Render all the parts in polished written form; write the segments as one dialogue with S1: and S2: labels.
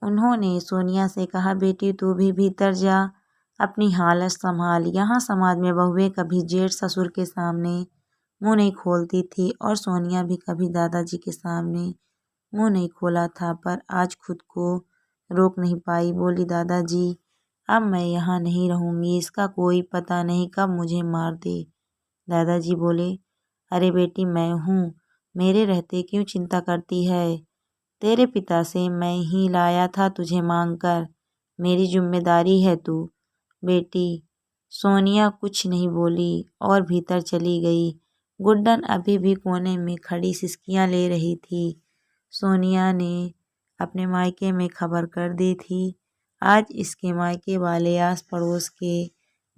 S1: उन्होंने सोनिया से कहा, बेटी तू भी भीतर जा, अपनी हालत संभाल। यहाँ समाज में बहुएं कभी जेठ ससुर के सामने मुंह नहीं खोलती थी और सोनिया भी कभी दादाजी के सामने मुंह नहीं खोला था, पर आज खुद को रोक नहीं पाई। बोली, दादाजी अब मैं यहाँ नहीं रहूँगी, इसका कोई पता नहीं कब मुझे मार दे। दादाजी बोले, अरे बेटी मैं हूँ, मेरे रहते क्यों चिंता करती है? तेरे पिता से मैं ही लाया था तुझे मांग कर, मेरी जिम्मेदारी है तू। बेटी सोनिया कुछ नहीं बोली और भीतर चली गई। गुड्डन अभी भी कोने में खड़ी सिसकियां ले रही थी। सोनिया ने अपने मायके में खबर कर दी थी। आज इसके मायके वाले आस पड़ोस के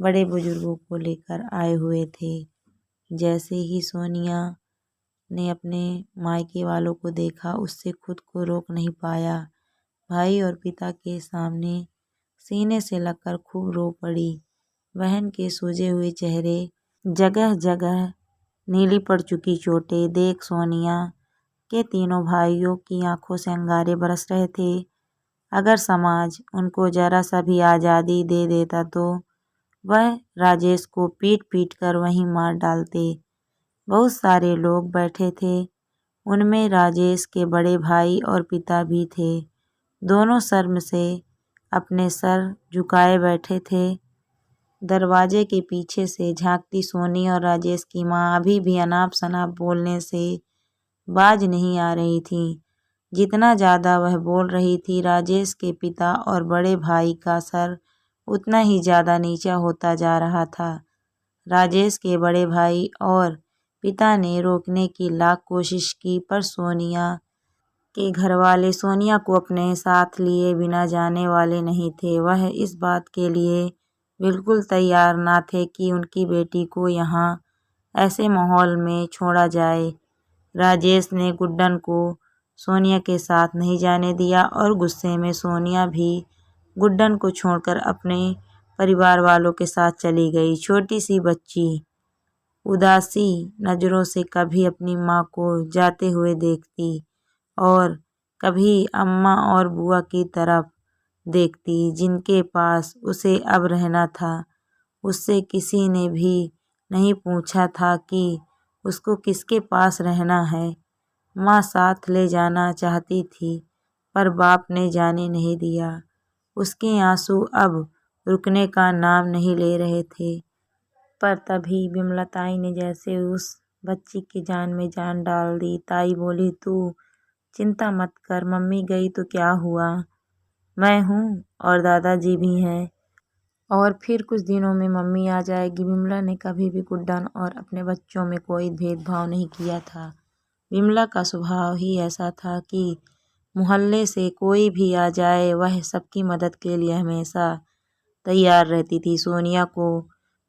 S1: बड़े बुजुर्गों को लेकर आए हुए थे। जैसे ही सोनिया ने अपने मायके वालों को देखा, उससे खुद को रोक नहीं पाया। भाई और पिता के सामने सीने से लगकर खूब रो पड़ी। बहन के सूजे हुए चेहरे, जगह जगह नीली पड़ चुकी चोटें देख सोनिया के तीनों भाइयों की आंखों से अंगारे बरस रहे थे। अगर समाज उनको जरा सा भी आज़ादी दे देता तो वह राजेश को पीट पीट कर वहीं मार डालते। बहुत सारे लोग बैठे थे, उनमें राजेश के बड़े भाई और पिता भी थे। दोनों शर्म से अपने सर झुकाए बैठे थे। दरवाजे के पीछे से झांकती सोनी और राजेश की माँ अभी भी अनाप शनाप बोलने से बाज नहीं आ रही थी। जितना ज़्यादा वह बोल रही थी, राजेश के पिता और बड़े भाई का सर उतना ही ज़्यादा नीचा होता जा रहा था। राजेश के बड़े भाई और पिता ने रोकने की लाख कोशिश की, पर सोनिया के घरवाले सोनिया को अपने साथ लिए बिना जाने वाले नहीं थे। वह इस बात के लिए बिल्कुल तैयार ना थे कि उनकी बेटी को यहाँ ऐसे माहौल में छोड़ा जाए। राजेश ने गुड्डन को सोनिया के साथ नहीं जाने दिया और गुस्से में सोनिया भी गुड्डन को छोड़कर अपने परिवार वालों के साथ चली गई। छोटी सी बच्ची उदासी नज़रों से कभी अपनी माँ को जाते हुए देखती और कभी अम्मा और बुआ की तरफ देखती, जिनके पास उसे अब रहना था। उससे किसी ने भी नहीं पूछा था कि उसको किसके पास रहना है। माँ साथ ले जाना चाहती थी, पर बाप ने जाने नहीं दिया। उसके आंसू अब रुकने का नाम नहीं ले रहे थे। पर तभी विमला ताई ने जैसे उस बच्ची की जान में जान डाल दी। ताई बोली, तू चिंता मत कर, मम्मी गई तो क्या हुआ, मैं हूँ और दादाजी भी हैं, और फिर कुछ दिनों में मम्मी आ जाएगी। विमला ने कभी भी गुड्डन और अपने बच्चों में कोई भेदभाव नहीं किया था। विमला का स्वभाव ही ऐसा था कि मोहल्ले से कोई भी आ जाए, वह सबकी मदद के लिए हमेशा तैयार रहती थी। सोनिया को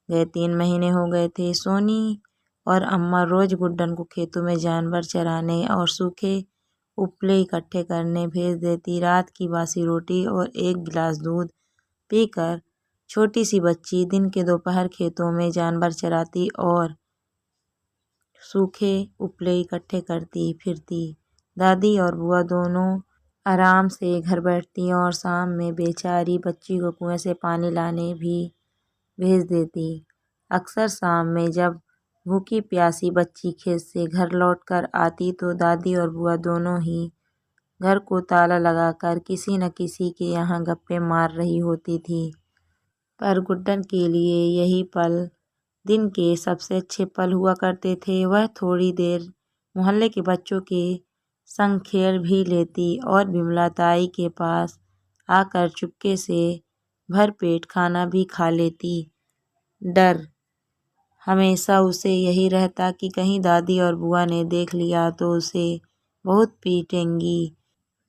S1: गए 3 महीने हो गए थे। सोनी और अम्मा रोज गुड्डन को खेतों में जानवर चराने और सूखे उपले इकट्ठे करने भेज देती। रात की बासी रोटी और 1 गिलास दूध पीकर छोटी सी बच्ची दिन के दोपहर खेतों में जानवर चराती और सूखे उपले इकट्ठे करती फिरती। दादी और बुआ दोनों आराम से घर बैठती और शाम में बेचारी बच्ची को कुएं से पानी लाने भी भेज देती। अक्सर शाम में जब भूखी प्यासी बच्ची खेत से घर लौटकर आती तो दादी और बुआ दोनों ही घर को ताला लगाकर किसी न किसी के यहाँ गप्पे मार रही होती थी। पर गुड्डन के लिए यही पल दिन के सबसे अच्छे पल हुआ करते थे। वह थोड़ी देर मोहल्ले के बच्चों के संग खेल भी लेती और विमला ताई के पास आकर चुपके से भरपेट खाना भी खा लेती। डर हमेशा उसे यही रहता कि कहीं दादी और बुआ ने देख लिया तो उसे बहुत पीटेंगी।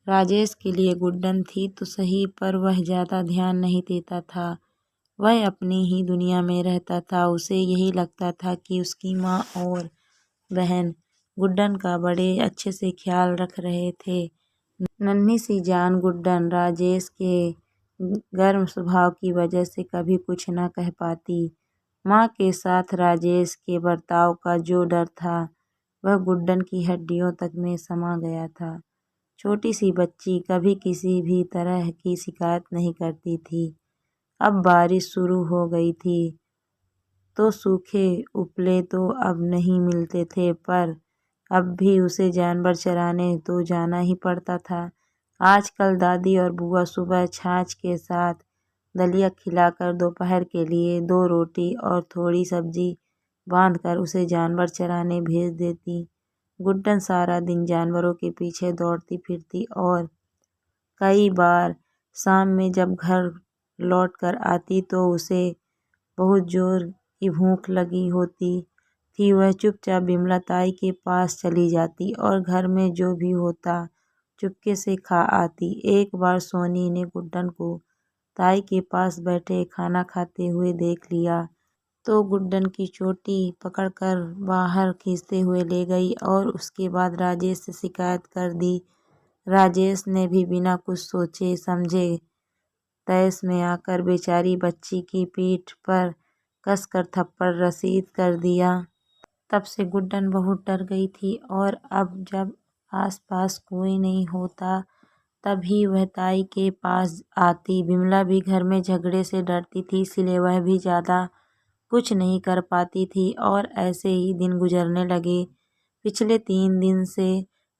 S1: राजेश के लिए गुड्डन थी तो सही, पर वह ज़्यादा ध्यान नहीं देता था। वह अपनी ही दुनिया में रहता था। उसे यही लगता था कि उसकी माँ और बहन गुड्डन का बड़े अच्छे से ख्याल रख रहे थे। नन्ही सी जान गुड्डन राजेश के गर्म स्वभाव की वजह से कभी कुछ न कह पाती। माँ के साथ राजेश के बर्ताव का जो डर था, वह गुड्डन की हड्डियों तक में समा गया था। छोटी सी बच्ची कभी किसी भी तरह की शिकायत नहीं करती थी। अब बारिश शुरू हो गई थी तो सूखे उपले तो अब नहीं मिलते थे, पर अब भी उसे जानवर चराने तो जाना ही पड़ता था। आजकल दादी और बुआ सुबह छाछ के साथ दलिया खिलाकर दोपहर के लिए 2 रोटी और थोड़ी सब्जी बांधकर उसे जानवर चराने भेज देती। गुड्डन सारा दिन जानवरों के पीछे दौड़ती फिरती और कई बार शाम में जब घर लौट कर आती तो उसे बहुत जोर की भूख लगी होती थी। वह चुपचाप बिमला ताई के पास चली जाती और घर में जो भी होता चुपके से खा आती। एक बार सोनी ने गुड्डन को ताई के पास बैठे खाना खाते हुए देख लिया तो गुड्डन की चोटी पकड़कर बाहर खींचते हुए ले गई और उसके बाद राजेश से शिकायत कर दी। राजेश ने भी बिना कुछ सोचे समझे तैश में आकर बेचारी बच्ची की पीठ पर कसकर थप्पड़ रसीद कर दिया। तब से गुड्डन बहुत डर गई थी और अब जब आसपास कोई नहीं होता तभी वह ताई के पास आती। बिमला भी घर में झगड़े से डरती थी, इसलिए वह भी ज़्यादा कुछ नहीं कर पाती थी और ऐसे ही दिन गुजरने लगे। पिछले 3 दिन से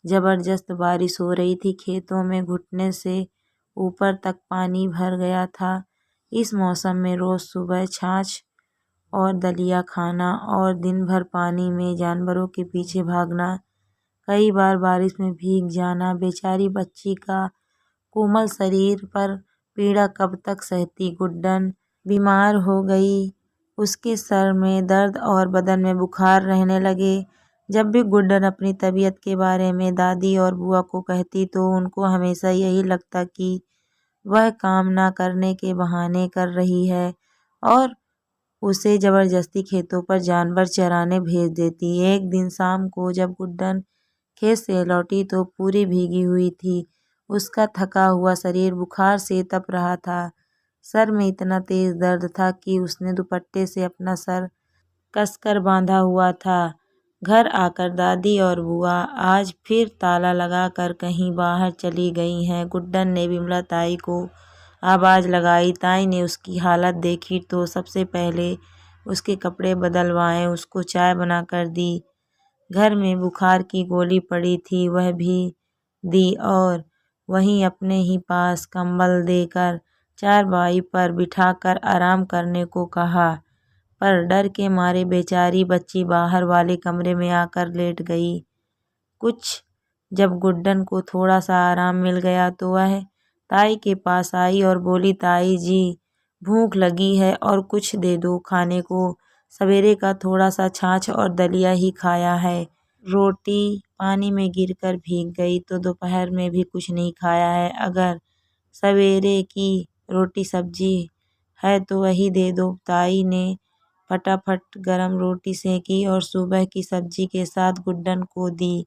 S1: जबरदस्त बारिश हो रही थी। खेतों में घुटने से ऊपर तक पानी भर गया था। इस मौसम में रोज सुबह छाछ और दलिया खाना और दिन भर पानी में जानवरों के पीछे भागना, कई बार बारिश में भीग जाना, बेचारी बच्ची का कोमल शरीर पर पीड़ा कब तक सहती। गुड्डन बीमार हो गई, उसके सर में दर्द और बदन में बुखार रहने लगे। जब भी गुड्डन अपनी तबीयत के बारे में दादी और बुआ को कहती तो उनको हमेशा यही लगता कि वह काम ना करने के बहाने कर रही है और उसे जबरदस्ती खेतों पर जानवर चराने भेज देती। एक दिन शाम को जब गुड्डन खेत से लौटी तो पूरी भीगी हुई थी। उसका थका हुआ शरीर बुखार से तप रहा था। सर में इतना तेज दर्द था कि उसने दुपट्टे से अपना सर कसकर बांधा हुआ था। घर आकर दादी और बुआ आज फिर ताला लगाकर कहीं बाहर चली गई हैं। गुड्डन ने बिमला ताई को आवाज़ लगाई। ताई ने उसकी हालत देखी तो सबसे पहले उसके कपड़े बदलवाए, उसको चाय बनाकर दी। घर में बुखार की गोली पड़ी थी, वह भी दी और वहीं अपने ही पास कंबल देकर चारपाई पर बिठाकर आराम करने को कहा, पर डर के मारे बेचारी बच्ची बाहर वाले कमरे में आकर लेट गई। कुछ जब गुड्डन को थोड़ा सा आराम मिल गया तो वह ताई के पास आई और बोली, ताई जी भूख लगी है और कुछ दे दो खाने को। सवेरे का थोड़ा सा छाछ और दलिया ही खाया है। रोटी पानी में गिरकर भीग गई तो दोपहर में भी कुछ नहीं खाया है। अगर सवेरे की रोटी सब्जी है तो वही दे दो। ताई ने फटाफट गरम रोटी सेंकी और सुबह की सब्जी के साथ गुड्डन को दी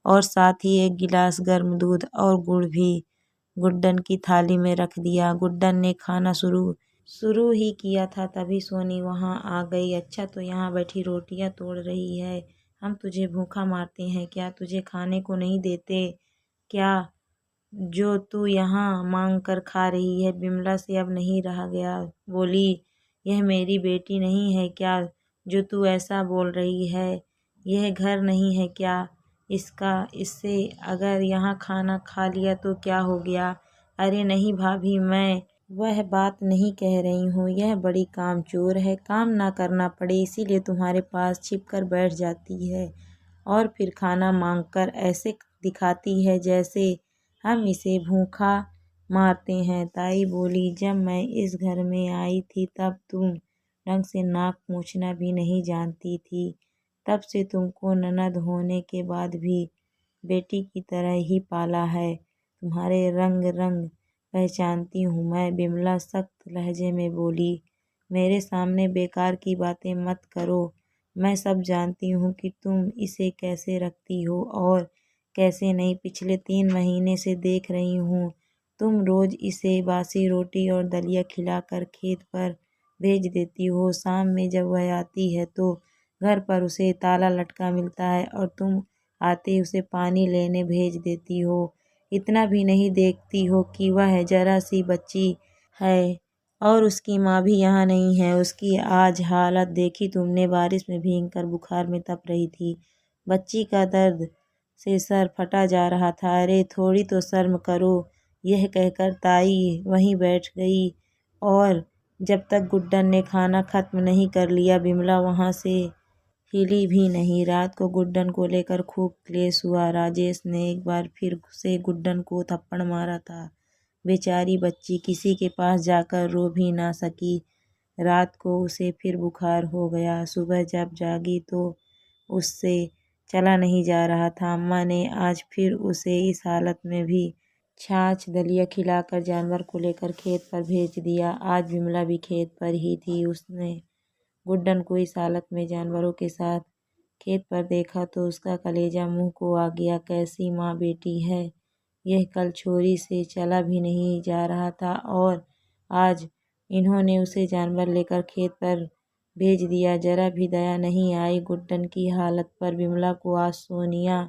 S1: और साथ ही एक गिलास गर्म दूध और गुड़ भी गुड्डन की थाली में रख दिया। गुड्डन ने खाना शुरू ही किया था तभी सोनी वहां आ गई। अच्छा, तो यहाँ बैठी रोटियां तोड़ रही है, हम तुझे भूखा मारते हैं क्या? तुझे खाने को नहीं देते क्या जो तू यहाँ मांग कर खा रही है? बिमला से अब नहीं रहा गया, बोली, यह मेरी बेटी नहीं है क्या जो तू ऐसा बोल रही है? यह घर नहीं है क्या इससे अगर यहाँ खाना खा लिया तो क्या हो गया? अरे नहीं भाभी, मैं वह बात नहीं कह रही हूँ। यह बड़ी कामचोर है, काम ना करना पड़े इसीलिए तुम्हारे पास छिप कर बैठ जाती है और फिर खाना मांगकर ऐसे दिखाती है जैसे हम इसे भूखा मारते हैं। ताई बोली, जब मैं इस घर में आई थी तब तुम ढंग से नाक पोंछना भी नहीं जानती थी। तब से तुमको ननद होने के बाद भी बेटी की तरह ही पाला है। तुम्हारे रंग रंग पहचानती हूँ मैं। बिमला सख्त लहजे में बोली, मेरे सामने बेकार की बातें मत करो। मैं सब जानती हूँ कि तुम इसे कैसे रखती हो और कैसे नहीं। पिछले 3 महीने से देख रही हूँ तुम रोज इसे बासी रोटी और दलिया खिलाकर खेत पर भेज देती हो। शाम में जब वह आती है तो घर पर उसे ताला लटका मिलता है और तुम आते ही उसे पानी लेने भेज देती हो। इतना भी नहीं देखती हो कि वह जरा सी बच्ची है और उसकी माँ भी यहाँ नहीं है। उसकी आज हालत देखी तुमने, बारिश में भीगकर बुखार में तप रही थी। बच्ची का दर्द से सर फटा जा रहा था। अरे थोड़ी तो शर्म करो। यह कहकर ताई वहीं बैठ गई और जब तक गुड्डन ने खाना खत्म नहीं कर लिया बिमला वहाँ से हिली भी नहीं। रात को गुड्डन को लेकर खूब क्लेश हुआ। राजेश ने एक बार फिर से गुड्डन को थप्पड़ मारा था। बेचारी बच्ची किसी के पास जाकर रो भी ना सकी। रात को उसे फिर बुखार हो गया। सुबह जब जागी तो उससे चला नहीं जा रहा था। अम्मा ने आज फिर उसे इस हालत में भी छाछ दलिया खिलाकर जानवर को लेकर खेत पर भेज दिया। आज विमला भी खेत पर ही थी। उसने गुड्डन को इस हालत में जानवरों के साथ खेत पर देखा तो उसका कलेजा मुंह को आ गया। कैसी माँ बेटी है यह। कल छोरी से चला भी नहीं जा रहा था और आज इन्होंने उसे जानवर लेकर खेत पर भेज दिया। जरा भी दया नहीं आई गुड्डन की हालत पर। विमला को आज सोनिया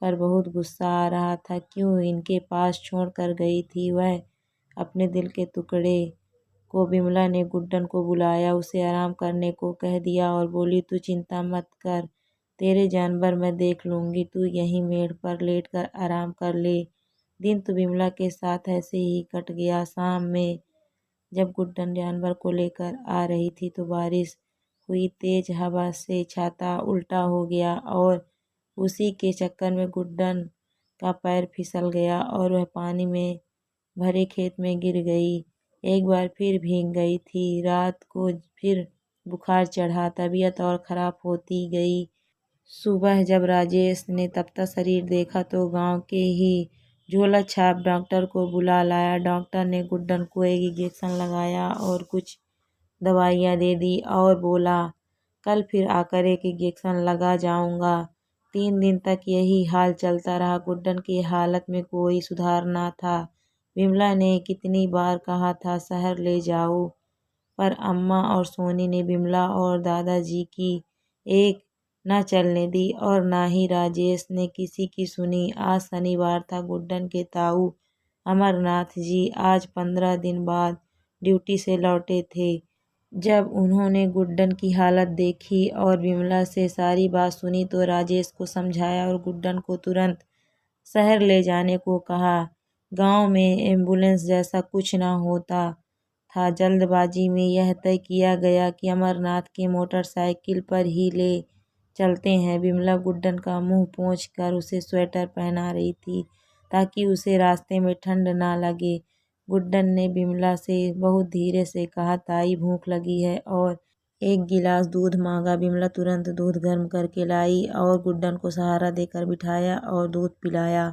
S1: पर बहुत गुस्सा आ रहा था। क्यों इनके पास छोड़ कर गई थी वह अपने दिल के टुकड़े को। विमला ने गुड्डन को बुलाया, उसे आराम करने को कह दिया और बोली, तू चिंता मत कर, तेरे जानवर मैं देख लूँगी। तू यहीं मेड़ पर लेट कर आराम कर ले। दिन तो विमला के साथ ऐसे ही कट गया। शाम में जब गुड्डन जानवर को लेकर आ रही थी तो बारिश हुई। तेज हवा से छाता उल्टा हो गया और उसी के चक्कर में गुड्डन का पैर फिसल गया और वह पानी में भरे खेत में गिर गई। एक बार फिर भीग गई थी। रात को फिर बुखार चढ़ा, तबीयत और खराब होती गई। सुबह जब राजेश ने तपता शरीर देखा तो गांव के ही झोला छाप डॉक्टर को बुला लाया। डॉक्टर ने गुड्डन को एक इंजेक्शन लगाया और कुछ दवाइयाँ दे दी और बोला, कल फिर आकर एक इंजेक्शन लगा जाऊंगा। 3 दिन तक यही हाल चलता रहा। गुड्डन की हालत में कोई सुधार ना था। विमला ने कितनी बार कहा था शहर ले जाओ, पर अम्मा और सोनी ने विमला और दादाजी की एक न चलने दी और ना ही राजेश ने किसी की सुनी। आज शनिवार था। गुड्डन के ताऊ अमरनाथ जी आज 15 दिन बाद ड्यूटी से लौटे थे। जब उन्होंने गुड्डन की हालत देखी और विमला से सारी बात सुनी तो राजेश को समझाया और गुड्डन को तुरंत शहर ले जाने को कहा। गांव में एम्बुलेंस जैसा कुछ न होता था। जल्दबाजी में यह तय किया गया कि अमरनाथ के मोटरसाइकिल पर ही ले चलते हैं। विमला गुड्डन का मुंह पोंछ कर उसे स्वेटर पहना रही थी ताकि उसे रास्ते में ठंड ना लगे। गुड्डन ने विमला से बहुत धीरे से कहा, ताई भूख लगी है और एक गिलास दूध मांगा। विमला तुरंत दूध गर्म करके लाई और गुड्डन को सहारा देकर बिठाया और दूध पिलाया।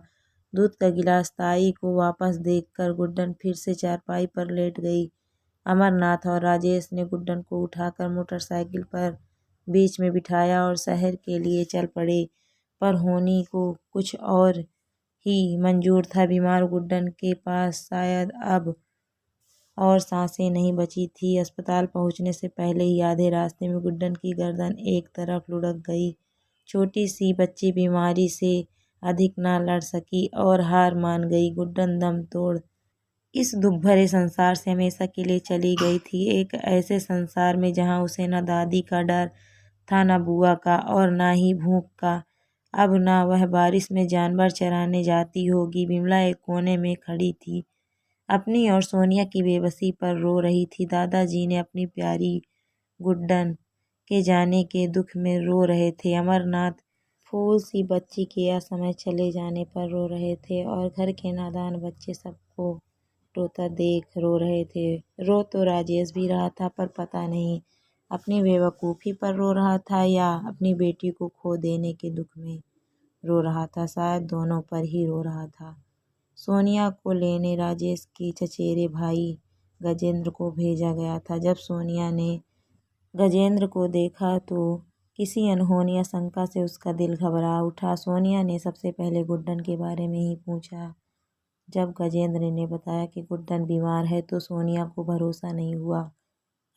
S1: दूध का गिलास ताई को वापस देकर गुड्डन फिर से चारपाई पर लेट गई। अमरनाथ और राजेश ने गुड्डन को उठाकर मोटरसाइकिल पर बीच में बिठाया और शहर के लिए चल पड़े। पर होनी को कुछ और ही मंजूर था। बीमार गुड्डन के पास शायद अब और सांसें नहीं बची थी। अस्पताल पहुंचने से पहले ही आधे रास्ते में गुड्डन की गर्दन एक तरफ लुढ़क गई। छोटी सी बच्ची बीमारी से अधिक ना लड़ सकी और हार मान गई। गुड्डन दम तोड़ इस दुख भरे संसार से हमेशा के लिए चली गई थी। एक ऐसे संसार में जहाँ उसे न दादी का डर था, न बुआ का और न ही भूख का। अब न वह बारिश में जानवर चराने जाती होगी। विमला एक कोने में खड़ी थी, अपनी और सोनिया की बेबसी पर रो रही थी। दादाजी ने अपनी प्यारी गुड्डन के जाने के दुख में रो रहे थे। अमरनाथ फूल सी बच्ची के असमय चले जाने पर रो रहे थे और घर के नादान बच्चे सबको रोता देख रो रहे थे। रो तो राजेश भी रहा था, पर पता नहीं अपनी बेवकूफ़ी पर रो रहा था या अपनी बेटी को खो देने के दुख में रो रहा था। शायद दोनों पर ही रो रहा था। सोनिया को लेने राजेश के चचेरे भाई गजेंद्र को भेजा गया था। जब सोनिया ने गजेंद्र को देखा तो किसी अनहोनी आशंका से उसका दिल घबरा उठा। सोनिया ने सबसे पहले गुड्डन के बारे में ही पूछा। जब गजेंद्र ने बताया कि गुड्डन बीमार है तो सोनिया को भरोसा नहीं हुआ।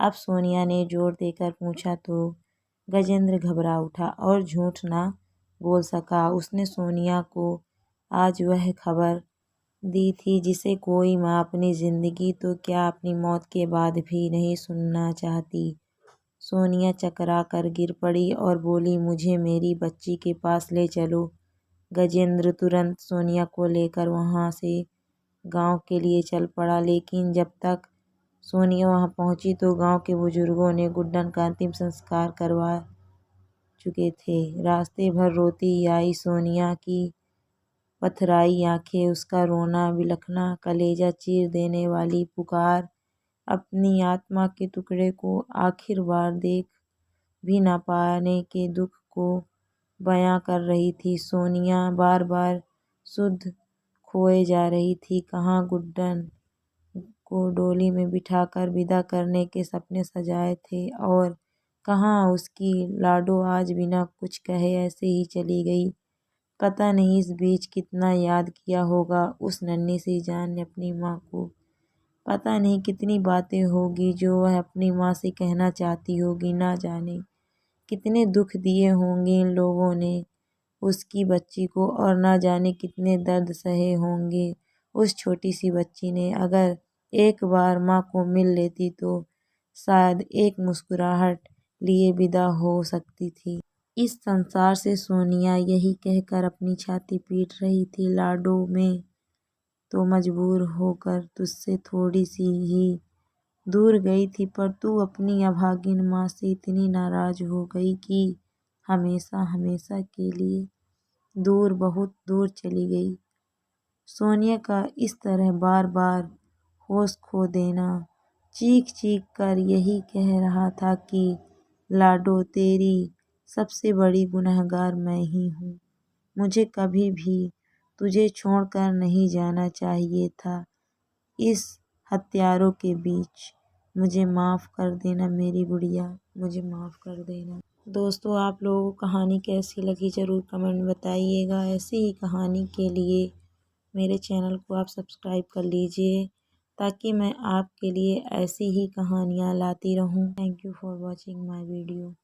S1: अब सोनिया ने जोर देकर पूछा तो गजेंद्र घबरा उठा और झूठ ना बोल सका। उसने सोनिया को आज वह खबर दी थी, जिसे कोई माँ अपनी ज़िंदगी तो क्या अपनी मौत के बाद भी नहीं सुनना चाहती। सोनिया चकरा कर गिर पड़ी और बोली, मुझे मेरी बच्ची के पास ले चलो। गजेंद्र तुरंत सोनिया को लेकर वहाँ से गांव के लिए चल पड़ा, लेकिन जब तक सोनिया वहाँ पहुँची तो गांव के बुजुर्गों ने गुड्डन का अंतिम संस्कार करवा चुके थे। रास्ते भर रोती आई सोनिया की पथराई आंखें, उसका रोना, बिलखना, कलेजा चीर देने वाली पुकार अपनी आत्मा के टुकड़े को आखिर बार देख भी ना पाने के दुख को बयां कर रही थी। सोनिया बार बार शुद्ध खोए जा रही थी। कहाँ गुड्डन को डोली में बिठाकर विदा करने के सपने सजाए थे और कहाँ उसकी लाडो आज बिना कुछ कहे ऐसे ही चली गई। पता नहीं इस बीच कितना याद किया होगा उस नन्ही सी जान ने अपनी माँ को। पता नहीं कितनी बातें होगी जो वह अपनी माँ से कहना चाहती होगी। ना जाने कितने दुख दिए होंगे इन लोगों ने उसकी बच्ची को, और ना जाने कितने दर्द सहे होंगे उस छोटी सी बच्ची ने। अगर एक बार माँ को मिल लेती तो शायद एक मुस्कुराहट लिए विदा हो सकती थी इस संसार से। सोनिया यही कहकर अपनी छाती पीट रही थी, लाडो में तो मजबूर होकर तुझसे थोड़ी सी ही दूर गई थी, पर तू अपनी अभागिन माँ से इतनी नाराज हो गई कि हमेशा हमेशा के लिए दूर, बहुत दूर चली गई। सोनिया का इस तरह बार बार होश खो देना, चीख चीख कर यही कह रहा था कि लाडो तेरी सबसे बड़ी गुनहगार मैं ही हूँ। मुझे कभी भी तुझे छोड़कर नहीं जाना चाहिए था इस हत्यारों के बीच। मुझे माफ़ कर देना मेरी गुड़िया, मुझे माफ़ कर देना। दोस्तों, आप लोगों को कहानी कैसी लगी ज़रूर कमेंट में बताइएगा। ऐसी ही कहानी के लिए मेरे चैनल को आप सब्सक्राइब कर लीजिए ताकि मैं आपके लिए ऐसी ही कहानियाँ लाती रहूँ। Thank you for watching my video.